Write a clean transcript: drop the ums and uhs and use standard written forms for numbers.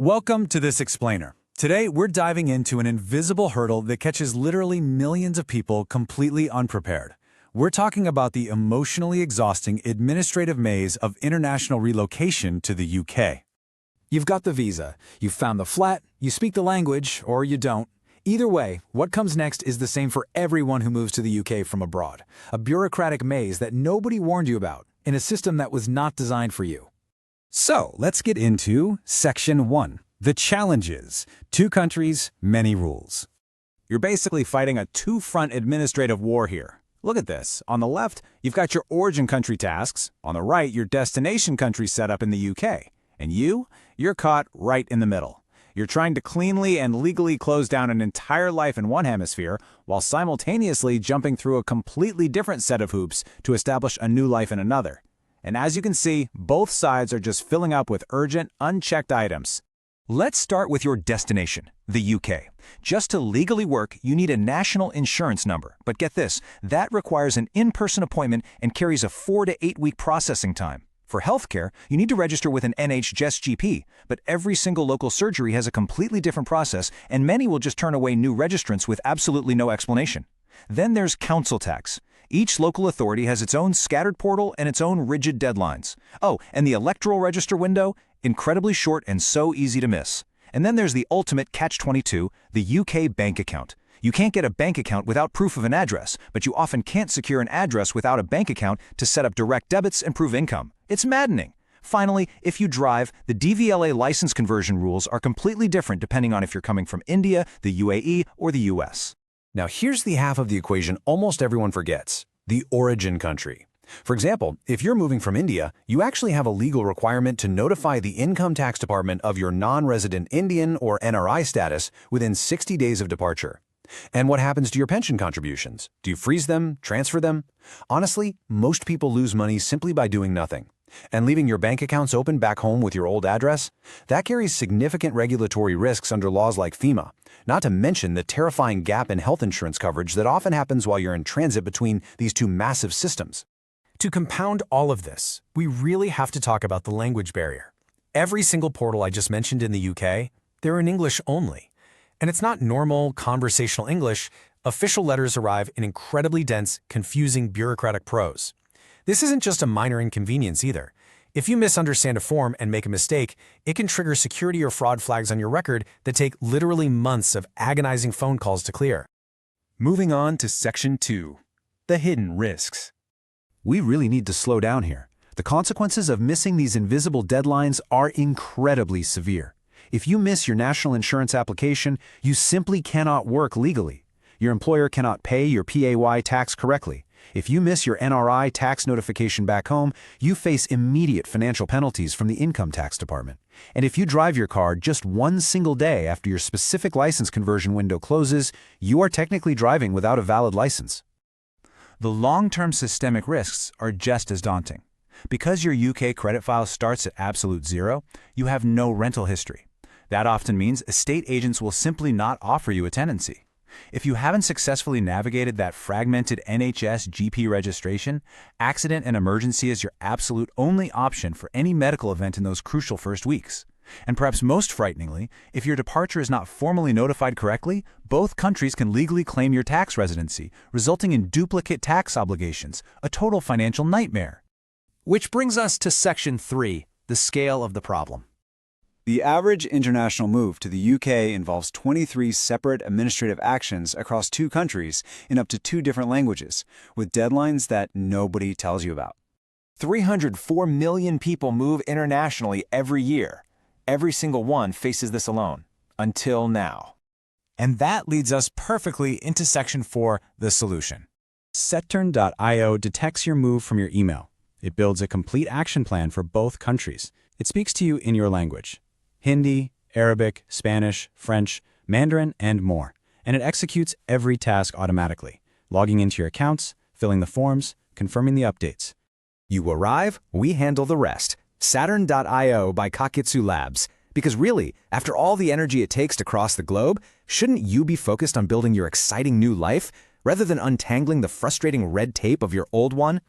Welcome to this explainer. Today, we're diving into an invisible hurdle that catches literally millions of people completely unprepared. We're talking about the emotionally exhausting administrative maze of international relocation to the UK. You've got the visa, you've found the flat, you speak the language, or you don't. Either way, what comes next is the same for everyone who moves to the UK from abroad. A bureaucratic maze that nobody warned you about, in a system that was not designed for you. So, let's get into Section 1. The challenges. 2 countries, many rules. You're basically fighting a two-front administrative war here. Look at this. On the left, you've got your origin country tasks. On the right, your destination country setup in the UK. And you're caught right in the middle. You're trying to cleanly and legally close down an entire life in one hemisphere while simultaneously jumping through a completely different set of hoops to establish a new life in another. And as you can see, both sides are just filling up with urgent, unchecked items. Let's start with your destination, the UK. Just to legally work, you need a national insurance number. But get this, that requires an in-person appointment and carries a 4 to 8 week processing time. For healthcare, you need to register with an NHS GP, but every single local surgery has a completely different process, and many will just turn away new registrants with absolutely no explanation. Then there's council tax. Each local authority has its own scattered portal and its own rigid deadlines. Oh, and the electoral register window? Incredibly short and so easy to miss. And then there's the ultimate catch-22, the UK bank account. You can't get a bank account without proof of an address, but you often can't secure an address without a bank account to set up direct debits and prove income. It's maddening. Finally, if you drive, the DVLA license conversion rules are completely different depending on if you're coming from India, the UAE, or the US. Now here's the half of the equation almost everyone forgets, the origin country. For example, if you're moving from India, you actually have a legal requirement to notify the income tax department of your non-resident Indian or NRI status within 60 days of departure. And what happens to your pension contributions? Do you freeze them, transfer them? Honestly, most people lose money simply by doing nothing. And leaving your bank accounts open back home with your old address? That carries significant regulatory risks under laws like FEMA, not to mention the terrifying gap in health insurance coverage that often happens while you're in transit between these two massive systems. To compound all of this, we really have to talk about the language barrier. Every single portal I just mentioned in the UK, they're in English only. And it's not normal conversational English. Official letters arrive in incredibly dense, confusing bureaucratic prose. This isn't just a minor inconvenience either. If you misunderstand a form and make a mistake, it can trigger security or fraud flags on your record that take literally months of agonizing phone calls to clear. Moving on to Section 2. The hidden risks. We really need to slow down here. The consequences of missing these invisible deadlines are incredibly severe. If you miss your national insurance application, you simply cannot work legally. Your employer cannot pay your PAY tax correctly. If you miss your NRI tax notification back home, you face immediate financial penalties from the income tax department. And if you drive your car just one single day after your specific license conversion window closes, you are technically driving without a valid license. The long-term systemic risks are just as daunting. Because your UK credit file starts at absolute zero, you have no rental history. That often means estate agents will simply not offer you a tenancy. If you haven't successfully navigated that fragmented NHS GP registration, accident and emergency is your absolute only option for any medical event in those crucial first weeks. And perhaps most frighteningly, if your departure is not formally notified correctly, both countries can legally claim your tax residency, resulting in duplicate tax obligations, a total financial nightmare. Which brings us to Section 3, the scale of the problem. The average international move to the UK involves 23 separate administrative actions across 2 countries in up to 2 different languages, with deadlines that nobody tells you about. 304 million people move internationally every year. Every single one faces this alone, until now. And that leads us perfectly into Section 4, the solution. Setturn.io detects your move from your email. It builds a complete action plan for both countries. It speaks to you in your language. Hindi, Arabic, Spanish, French, Mandarin, and more. And it executes every task automatically, logging into your accounts, filling the forms, confirming the updates. You arrive, we handle the rest. Saturn.io by Kakitsu Labs. Because really, after all the energy it takes to cross the globe, shouldn't you be focused on building your exciting new life, rather than untangling the frustrating red tape of your old one?